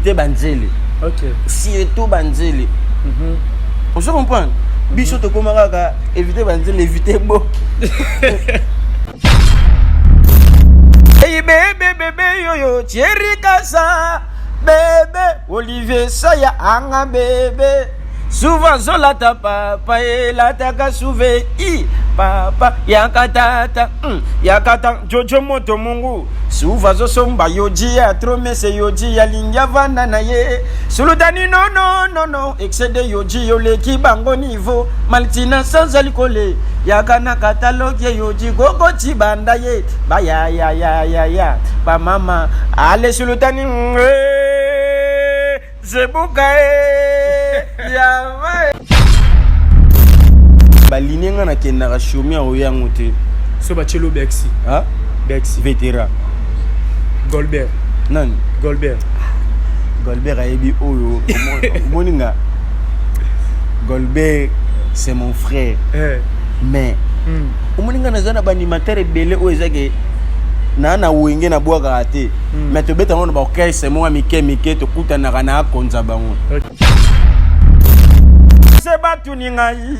éviter banzele. OK. Surtout banzele. On se comprend. Biso to komaka éviter banzele, éviter bo. Hey bébé yo Thierry Kassa bébé Olivier Saya anga bébé souvent zola ta papa et la taka souvé papa yakatata yakata jojo moto mungu souvent zo somba yoji a trop mais c'est yoji ya linga vana na ye suludani non excédé yoji yo le ki bango niveau maltina sans alcool yakana catalogue yoji gogo chibanda ye ba ya ba mama ale suludani zebukae ya mai balinenga na kenda ka shomia oyango te so bachelo Bexi ha Bexi vétéran Goldberg non Goldberg ayebi oyo moninga Goldberg c'est mon frère mais moninga nazana ba animateur belé o ezake na wenge na bwaka ate mais to beta ngona ba orchestre mo mike to kutana kana konza bango se batuni ngai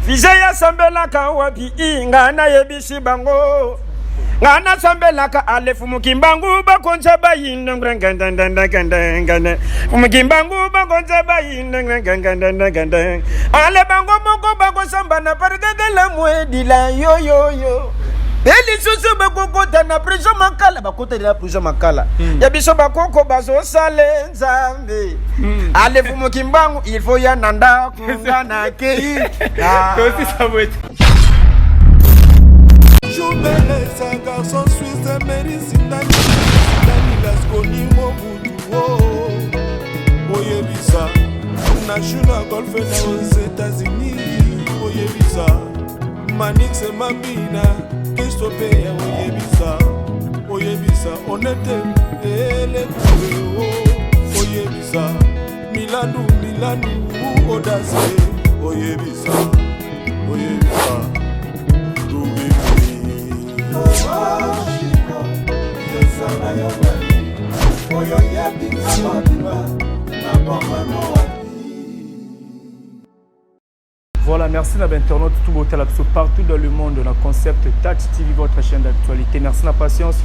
fize ya sambela ka wapi inga na yebisi bango ngana sambela ka alefu mukimbangu bakonza bayinde ngandandandandandanda mukimbangu bakonza bayinde ngandandandandanda ale bango moko bako sambana pargagala mwedila yo Beli susu bakokota na prison makala bakota na prison makala ya biso bakoko bazo sale nzambe ale fumo kimbangu il faut ya nanda kungana kei aussi ça va être Joubele sa garçon suisse médicine Danilas koni mobutu oyebisa national golf aux États-Unis oyebisa Manix Mabina Christophe oyebisa honnête ele oyebisa Milanu audace oyebisa Voilà, merci à l'internaute tout beau partout dans le monde. On a concept Touch TV, votre chaîne d'actualité. Merci la patience,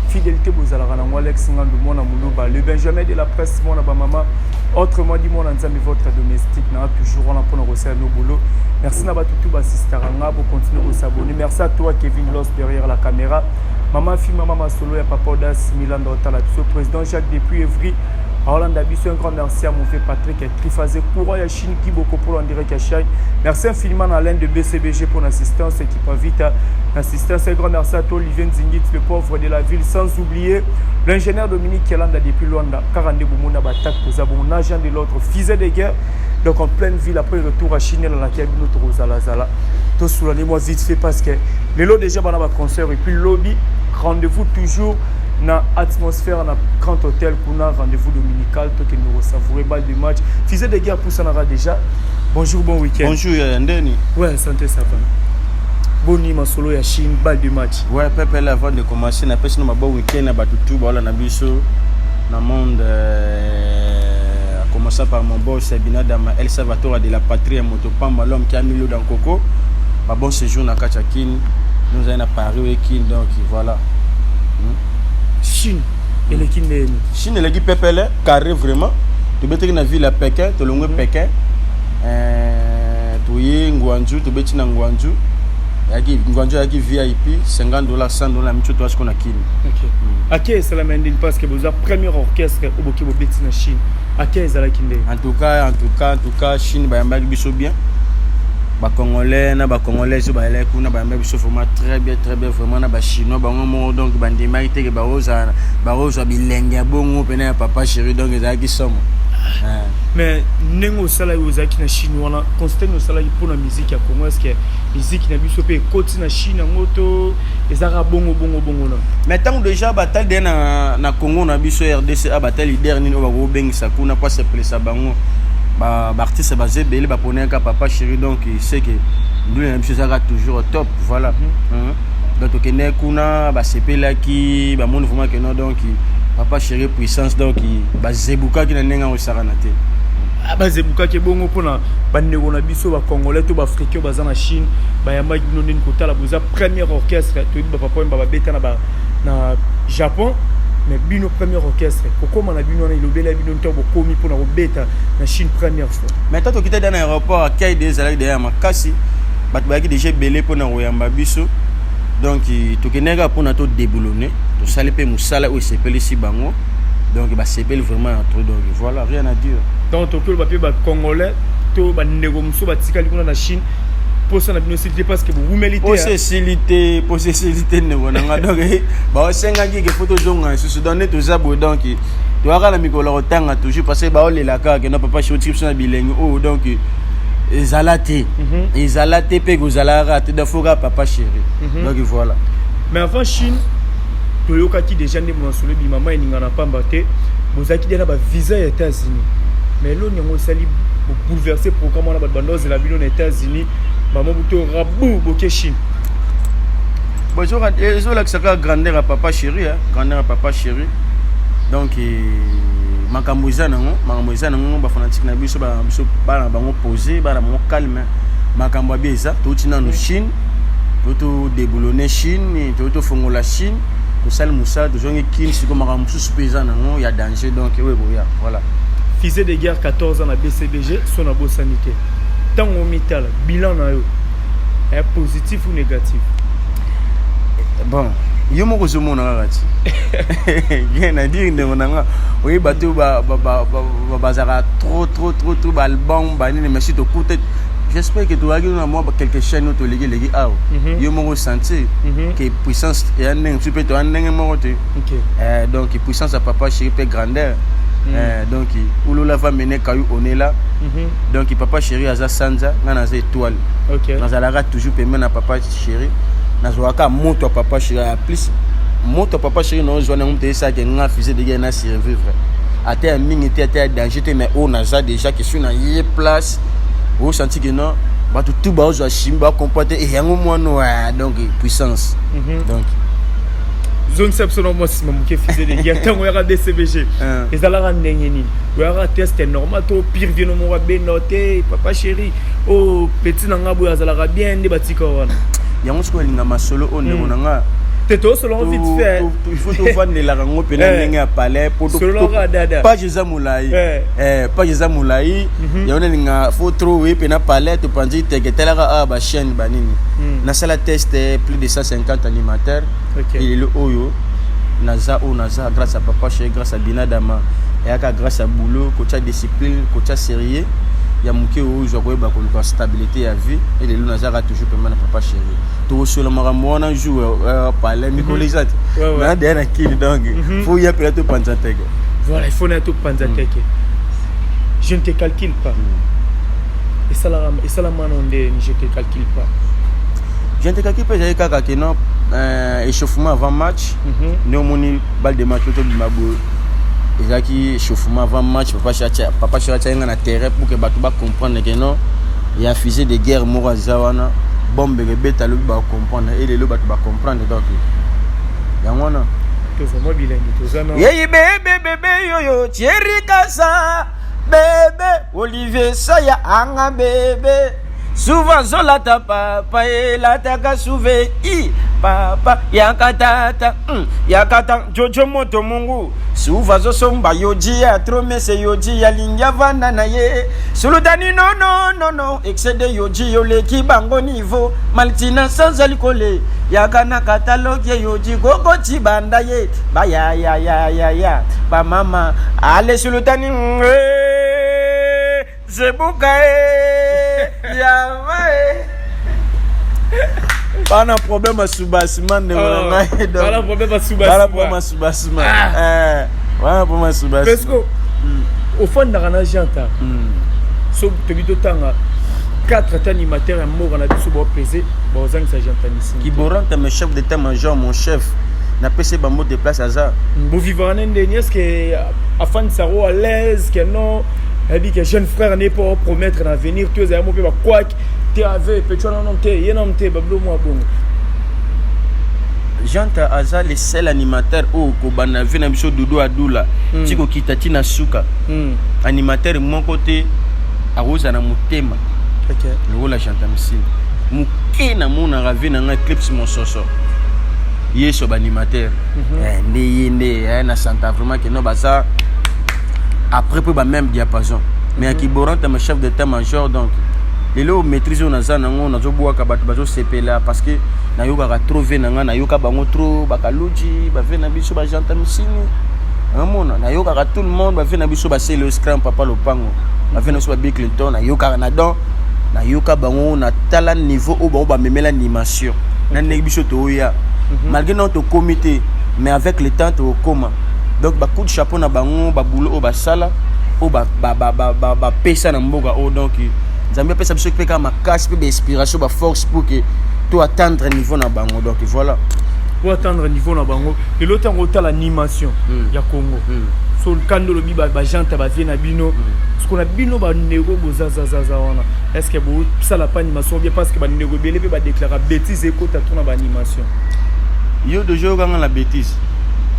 fidélité, vous allez Alex le Benjamin de la presse, mon maman. Autrement dit, mon ensemble, votre domestique, toujours on a pour nous nos boulot. Merci à tout assistant, pour continuer à s'abonner. Merci à toi, Kevin Loss, derrière la caméra. Maman, fille, maman, solo, et papa Das, Milan Dota, le président Jacques depuis Evry. Hollande un grand merci à mon frère Patrick et Trifazé pour la Chine qui beaucoup pour en direct à Chine. Merci infiniment à Alain de BCBG pour l'assistance et qui pas vite l'assistance. Un grand merci à toi Olivier Nzingit, le pauvre de la ville, sans oublier l'ingénieur Dominique Kelanda depuis Luanda, 42 Boumouna Batak pour un agent de l'autre, fils de guerre. Donc en pleine ville, après retour à Chine, dans la cabine de Rosala. Tout soulagez-moi vite fait parce que les lots déjà dans le concert et puis le lobby, rendez-vous toujours. Na atmosphère na grand hôtel kuna rendez-vous dominical to que nous savourer balle de match fils de guerre pour ça déjà bonjour bon week-end bonjour Ndeni ouais santé ça va boni masolo ya Chine balle de match ouais pepe là avant de commencer na pesi na bon week-end na batutu bala na biso na monde a commencé par mon boss Binadama El Salvatore de la patrie Motopamba l'homme qui a mis l'eau dans coco ba bon séjour na Kachakin nous allons à Paris et donc voilà Chine et l'équipe de Chine et l'équipe Pepele carré vraiment tu bête na ville à Pékin tu longue Pékin tu y Ngwanju tu bête na Ngwanju yaki VIP $50 $100 micho toi ce qu'on a kini OK OK c'est la mendine parce que vous avez premier orchestre au boki bo bête na Chine OK ça la kinde en tout cas Chine ba yamba biso bien ba congolais na ba congolais ba ele kuna ba yamba biso vraiment très bien vraiment na ba chinois ba ngomo donc ba ndima ite ke ba roza bilenge bongo pena papa chéri donc ezaki somo mais nengo sala yozaki na Chine wana constate no sala pour la musique ya Congo est-ce que musique na biso pe koti na Chine ngoto ezaka bongo na mais tant déjà bataille na Congo na biso RDC a bataille leader ni o ba go bengisa kuna pas se plesa bango ba artiste basé belé ba poner ka papa chéri donc il sait que nous les choses ça toujours au top voilà donc que ne kuna ba sepela ki ba monde vraiment que non donc papa chéri puissance donc bazebuka ki na nenga osakana te bazebuka ke bongo pona bandeko na biso ba congolais to ba africain baza na Chine ba yamba bino ndeni kotala boza premier orchestre to ba papa ba beta na Japon mais bino premier orchestre kokoma na bino na ilobela bino nto bokomi pona ko beta na Chine première fois mais tant okita dans aéroport à Kay des alaki derrière makasi bat ba ki déjà belé pona oyamba biso donc tokenega pona to déboulonner to sale pe musala o sepeli si bango donc ba sepeli vraiment trop donc voilà rien à dire donc tokyo ba pe ba congolais to ba ndeko muso ba tikali kuna na Chine pour ça na bino c'est parce que vous mélitez possessivité ne bonanga donc ba senga ki ke photo zonga se donner to zabo donc to aka na mikolo otanga toujours parce que ba olela ka ke na papa choti na bilengi oh donc ezalate pe gozala te dafoka papa chéri donc voilà mais avant Chine toyoka ki déjà ne mon solo bi mama eninga na pamba te bozaki déjà ba visa aux États-Unis mais là on sali bouleverser programme na bandoze la bino aux États-Unis maman buto rabou boke Chine bonjour ezo la saka grandeur à papa chéri grandeur à papa chéri donc makambo eza nango ba fanatique na biso ba bango poser ba mo calme makambo abi eza to tina no Chine to déboulonner Chine to fongola Chine to sal musa to jonge kin siko makambo susu peza nango ya danger donc oui boya voilà fusée de guerre 14 ans na BCBG son abo sanité tango mital bilan na yo est positif ou négatif bon yo moko zomona ngati bien à dire ndeko nanga oui bato bazara trop ba album ba ni mais si to coûte j'espère que tu vas gagner moi quelques chaînes to legi ah yo moko sentir que puissance et un tu peux to un moko te donc puissance à papa chéri pe grandeur donc oulola va mener kayu onela donc papa chéri aza sanza ngana za étoile nazalaka toujours pe mena papa chéri nazwaka moto papa chéri plus moto papa chéri non joana ngomte ça que nga fusée de guerre na survivre até mingi té danger té mais on a déjà que sur na y place au senti que non ba tout ba zo chimba comporter et yango mono donc puissance donc zone sepsono moi si mamuke fusée de guerre tango ya BCBG ezala ndenge nini ya test normal to pire vino mo ba noté papa chéri oh petit nanga bo azala bien ndi batika wana yango siko linga masolo on ne monanga teto selon vite fait il faut to vendre la rango pena ndenge ya palais pour pas jeza moulai pas jeza moulai yona linga faut trop oui pena palais to pandi teketela ka ba chaîne banini na sala test plus de 150 animateurs il est le oyo naza grâce à papa chez grâce à Binadama et aka grâce à boulot coach discipline coach sérieux ya muke o zo ko ba ko stabilité ya vie et le nazara toujours pema na papa chéri to solo maramona joue parler mikolizat na derrière kill donc faut y appeler to panzateke voilà il faut na to panzateke je ne te calcule pas et ça la manonde je te calcule pas je ne te calcule pas j'ai kaka que non échauffement avant match néomoni balle de match to bimabo ezaki échauffement avant match papa chacha nga na terrain pour que bato ba comprendre que non il y a fusée de guerre mora zawana bombe rebeta lo ba comprendre et le bato ba comprendre donc yangona to vraiment bilingue to zana yeyi bébé yoyo Thierry Kasa bébé Olivier Saya anga bébé souvent zola ta papa et la taka souve I papa yakatata yakata jojo moto mungu souvent zo somba yoji a trop mais c'est yoji ya linga vana na ye sultani non excédé yoji yo le ki bango niveau maltina sans alcool yakana catalogue yoji gogo ti banda ye ba ya ba mama ale sultani pas de problème à soubassement de pas de problème à soubassement voilà pour ma soubassement parce que au fond de la janta so te bito tanga 4 animateurs mort on a dû se peser bon ça ça janta ici qui borante mes chef d'état-major mon chef n'a pas ces bambous de place hasard vous vivez en Indonésie est-ce que afin de savoir à l'aise que non elle dit que jeune frère n'est pas promettre un avenir tu es un peu quoi tu avais petit non non tu es non tu bablo moi bon Janta aza le seul animateur au kobana vena biso Doudou Adoula tiko kitati na suka animateur mon côté aroza na mutema le la Janta Missile muke na mona ravena nga clips mon soso yeso ba animateur ndé na santa vraiment que no baza après pour ba même diapason mais à Kiboranta ma chef d'état-major donc les lots maîtrise on a ça on a zo boaka bato bazo sepela parce que na yoka ka trouver na yoka bango trop bakaluji ba vena biso ba Janta Missile amona na yoka ka tout le monde ba vena biso ba c'est le scrum papa lopango ba vena so ba Bill Clinton na yoka na don na yoka bango na tala niveau au bango ba memela animation na nek biso to ya malgré notre comité mais avec le temps au coma donc ba coup de chapeau na bango ba boulot au ba sala au ba pesa na mboka au donc Zambia pesa biso peka makasi pe inspiration ba force pour que tout atteindre niveau na bango donc voilà pour atteindre niveau na bango et l'autre en rota l'animation ya Congo sur le kando le biba ba Janta ba vena bino ce qu'on a bino ba nego bozaza wana est-ce que bo ça la pas animation bien parce que ba nego belé ba déclarer bêtise et côté tourna ba animation yo de jour quand la bêtise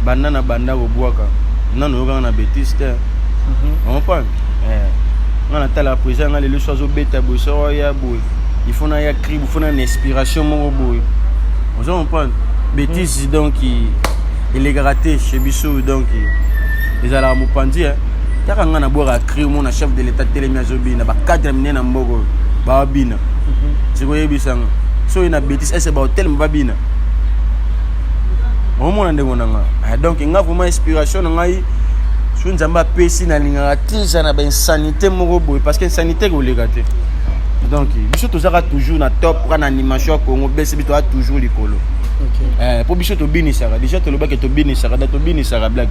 banana banda ko boaka non yo quand la bêtise te on pas on a tala présent on a les choses au bêta boso ya boy il faut na ya cri il faut na inspiration mon boy on prend bêtise donc il est gratté chez Bissou donc les ala mupandi taka ngana boka cri mon chef de l'état télémia zobina ba cadre mine na mboko ba bina siko yebisanga so ina bêtise c'est ba hotel mbabina on mona ndengo nanga donc nga vraiment inspiration ngai so nzamba pesi na linga tisa na ba insanité moko boy parce que insanité ko le gâté donc biso tozaka toujours na top pour animation Congo besi bito a toujours likolo pour biso to bini sara déjà to lobaka to bini sara blague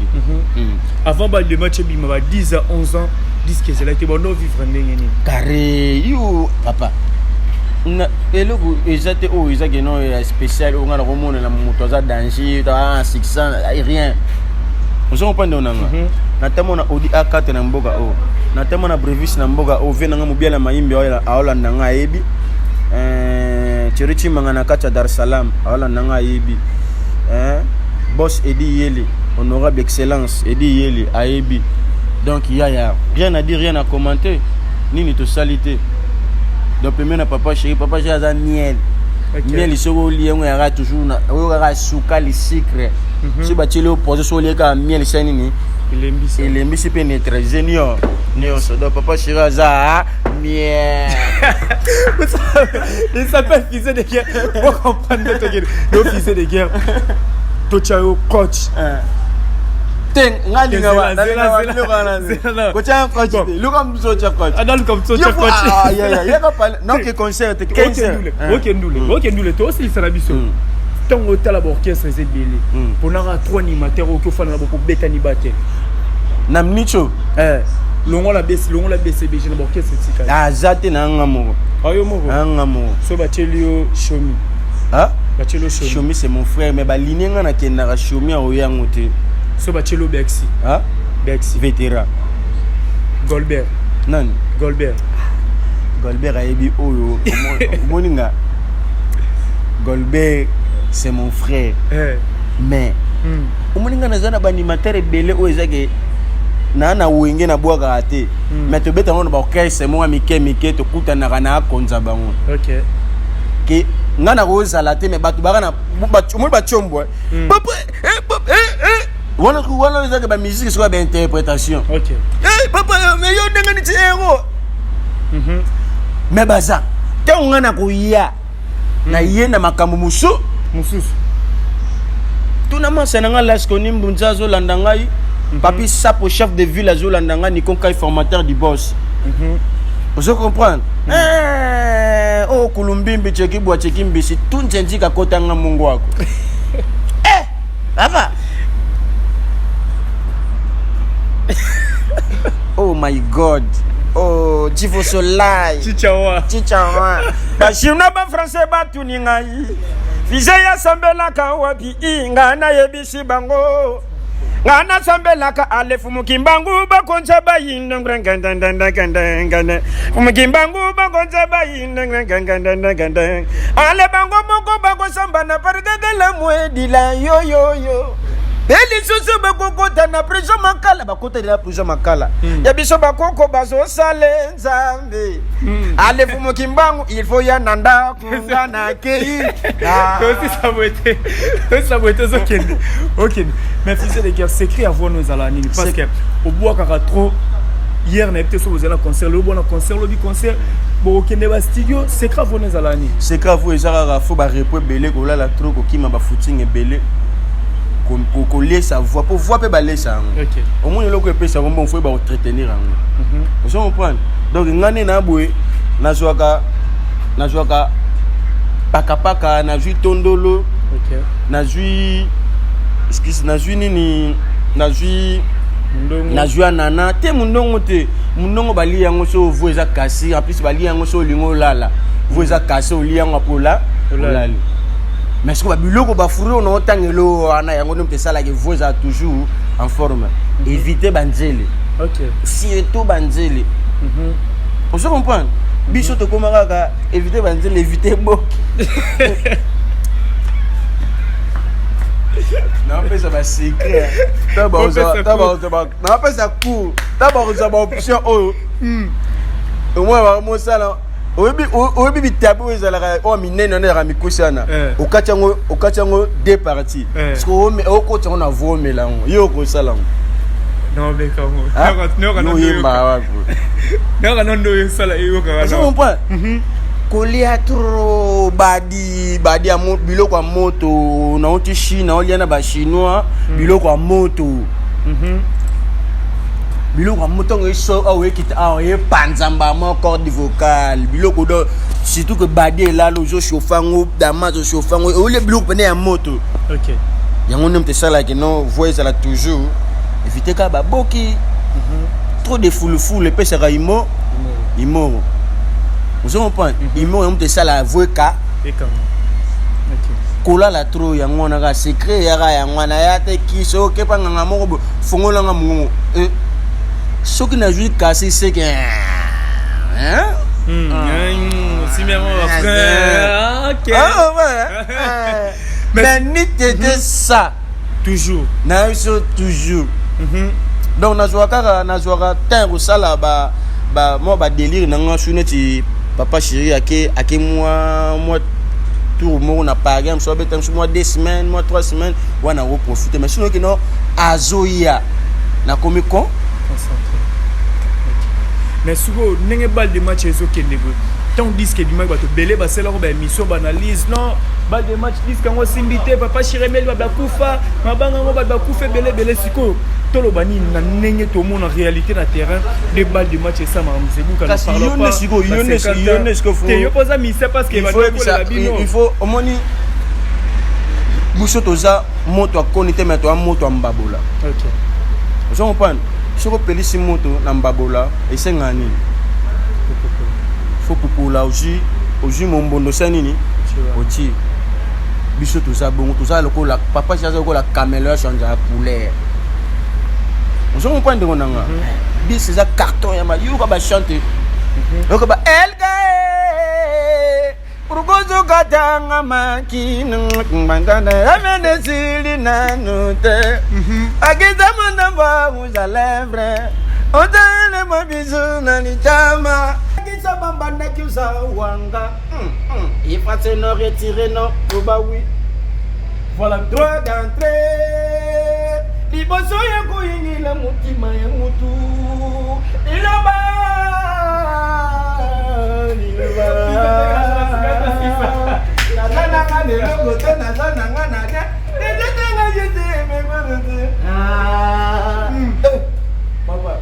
avant ba le match bima ba 10 à 11 ans disque c'est là été bon vivre ndenge ni carré you papa na eloko ezate o ezake no spécial on a remonté la moto za danger ta 600 rien on comprend ndonanga na tamo na Audi A4 na mboka o na tamo na brevis na mboka o vena nga mobia na mayimbe aola nanga ebi chirichi mangana kacha Dar es Salaam aola nanga ebi boss Edi Yeli honorable excellence Edi Yeli aebi donc ya rien à dire rien à commenter nini to salité donc même papa chéri za miel miel isoko liengo ya toujours na o suka li secret si ba tshelo poser so le ka miel sani ni il est pénétré génial so donc papa chéri za miel il s'appelle fils de guerre pour comprendre notre guerre le fils de guerre to chao coach ten ngalinga wa na ko cha coach luka mzo cha coach adal comme ça cha coach ya ka pale non que concert 15 OK ndule to aussi ça la biso tongo tala orchestre ezebele pona ka 3 animateurs ko fana ba ko betani bate nam nicho longo la BCB je na orchestre tika azate na ngamoko ayo moko so ba chelio shomi ba chelo shomi c'est mon frère mais ba lininga na kenaka shomi o yango te so ba chelo Bexi Bexi vétéran Golbert nani Golbert ayebi oyo moninga Golbert c'est mon frère mais moninga nazana ba animateur belé o ezake na wenge na boaka ate mais to beta ngona ba orchestre mo mike to kutana kana konza bango OK ke ngana ko zala te mais batu bakana mo ba chombo papa wala ezake ba musique soit ba interprétation OK papa mais yo ndenge ni tiero mais baza te ngana ko ya na yenda makambo mususu tuna masenanga lasko nimbunza zo landangai papi sapo chef de ville zo landanga ni konkai formateur du boss vous comprenez oh kulumbimbi chekibwa chekimbi si tunjenjika kotanga mungu wako papa oh my god oh Jivo Solai chichawa bashina ba français batuni ngai fize ya sambela ka wapi inga na yebisi bango ngana sambelaka ale fumukimbangu bakonza bayinda ngandandandandandandandanda fumukimbangu bakonza bayinda ngandandandandandanda ale bango moko bako samba na pargagala mwedila yo yo yo beli susu bakokota na prison makala bakota na prison makala ya biso bakoko bazo sale nzambe ale fumukimbangu il faut ya nanda kungana kei ça va être ok mais fils de guerre secret à voir nos alanines parce que au bois car trop hier n'était sur vous allez concert le bon concert le concert bon ok ne va studio secret à voir nos alanines secret à vous ezara faut ba repos belé ko la trop ko kima ba footing belé ko laisse voix pour voix pe ba laisse ok au moins le ko pe ça bon faut ba entretenir vous comprenez donc ngane na boye na joaka paka na jui tondolo ok na jui excuse na jui nini na jui anana te mundongo bali yango so voeza kasi en plus bali yango so lingo lala voeza kasi oli yango apola olali mais ce que biloko ba furu on otangelo ana yango no pesala ke voeza toujours en forme éviter banzele ok surtout banzele on se comprend biso to komaka éviter banzele éviter bo non mais ça va secret d'abord non pas ça court d'abord ça va option oh au moins moi ça là obi bitabu ezalaka o minene na ra mikusana okachango deux parties parce que o ko tshona vomela yo ko sala non mais comment non yimba wako non yo sala yo ka je comprends kolia trop badi ya biloko ya moto na oti Chine olia na ba chinois biloko ya moto biloko ya moto ngeso awe kita awe panzamba mo corde vocale biloko do surtout que badi là lo jo chauffango dama jo chauffango ole biloko pene ya moto ok yango nem te sala que non voice la toujours éviter ka ba boki trop de foule pe sera imo vous comprenez ils m'ont de ça la voix ka et quand ok kola la trop yango na ka secret ya ngwana ya te kiso ke pa nganga moko fongola nga mungu soki na jui kasi c'est que hein si même ok ah ouais mais ni t'étais ça toujours na so toujours donc na joaka temps sala ba moi ba délire na nga suneti papa chéri ake moi tout mon na par exemple so betam moi 2 semaines moi 3 semaines wana on profiter mais sinon que non azoya na komi kon concentré mais souvent nenge balle de match ezo kendego tant disque du match bato belé ba c'est là ba émission banalise non balle de match disque ngo simbité papa chéri meli ba kufa mabanga ngo ba kufa belé siko tolo bani na nenge to mon en réalité na terrain des balles de match et ça ma mzebu quand on parle pas yone ce que faut yo posa mi c'est parce que il faut au moni buso toza moto akonite mais to moto mbabola ok je comprends soko pelisi moto na mbabola esenga nini faut popula aussi mombondo sanini oti biso toza bongo toza lokola papa chaza lokola caméléon change la couleur on se comprend de ngonanga bis c'est un carton ya mayuka ba chanter donc ba elga Urgozo katanga makina mbangana amene sili nanute Akiza mandamba uza lèvre Otane mabizu na nitama Akiza bambanda kiusa wanga Ifate no retire no Uba oui Voilà droit d'entrée Liboso ya kuingila mutima ya mutu Ilaba Papa,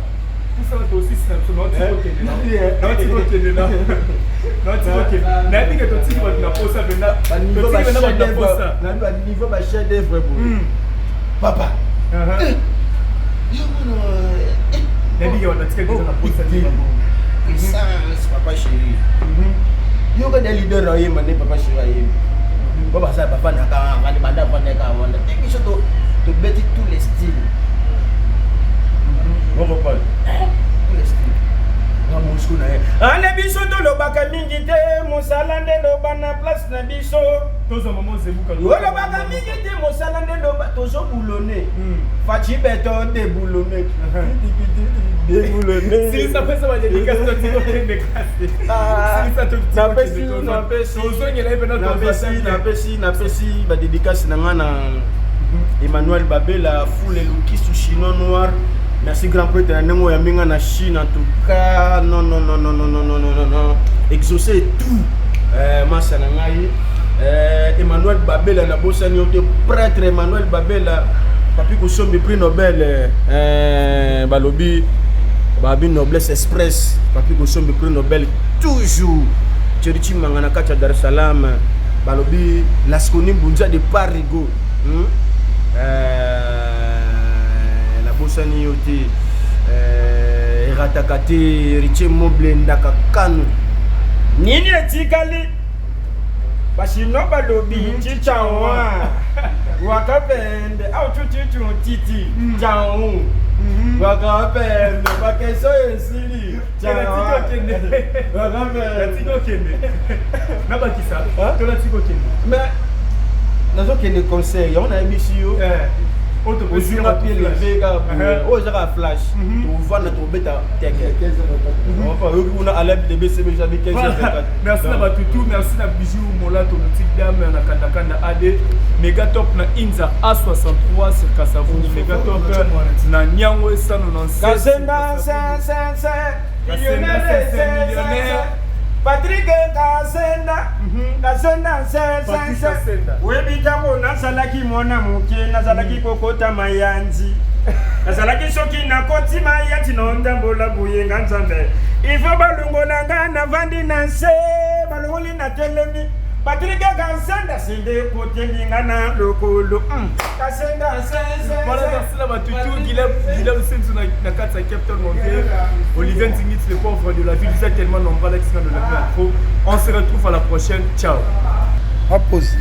tout ça aussi c'est non papa chéri. Yo ka leader na yema ne papa chéri. Baba ça papa na ka ngani banda banda ka wanda. Teki so to beti tous les styles. ane biso tolobaka mingi te mosala nde loba na place na biso toza mama zebuka olobaka mingi te mosala nde loba tozoboulone faci beto deboulone silisa pesa badédicace totokende kasi napesi badédicace na nga na Emmanuel Babela Foule Lukisu Chinois Noir. Merci grand prêtre na ndenge ya minga na Chine en tout cas non exaucer tout masa na ngai Emmanuel Babela na bosani ote prêtre Emmanuel Babela papi kosombi prix Nobel balobi babi noblesse express papi kosombi prix Nobel toujours Cherichi mangana kati Dar es Salaam balobi Lasconi Bunza de Parigo la bosani yote ratakate riche moble ndaka kanu nini etikali bashino balobi chichawa wakapende au chuchu titi chao wakapende bakeso esili chao wakapende nabakisa tola tiko kende mais nazo kende conseil on a ebisio ozunga pied levé ka ozaka flash to vana to beta teke enfin on a aleb de BCB jabi 15h24 merci na batutu merci na bijou molato boutique dame na kandakanda AD méga top na Inza A63 sur Kasavu méga top na Nyango 196 Kasenda millionnaire Patrick Kasenda webitamo nazalaki mwana moke nazalaki kokota mayanzi nazalaki soki nakoti mayanzi nondambola buyenga nzambe ifo balongo nanga navandi na se balongoli na telemi Patrick Kasenda sinde kotelinga na lokolo Kasenda voilà merci la batutu Gila Sensu na kata Captain Monté Olivier Tingit le pauvre de la ville vous êtes tellement nombreux l'excellent de la vie on se retrouve à la prochaine ciao pause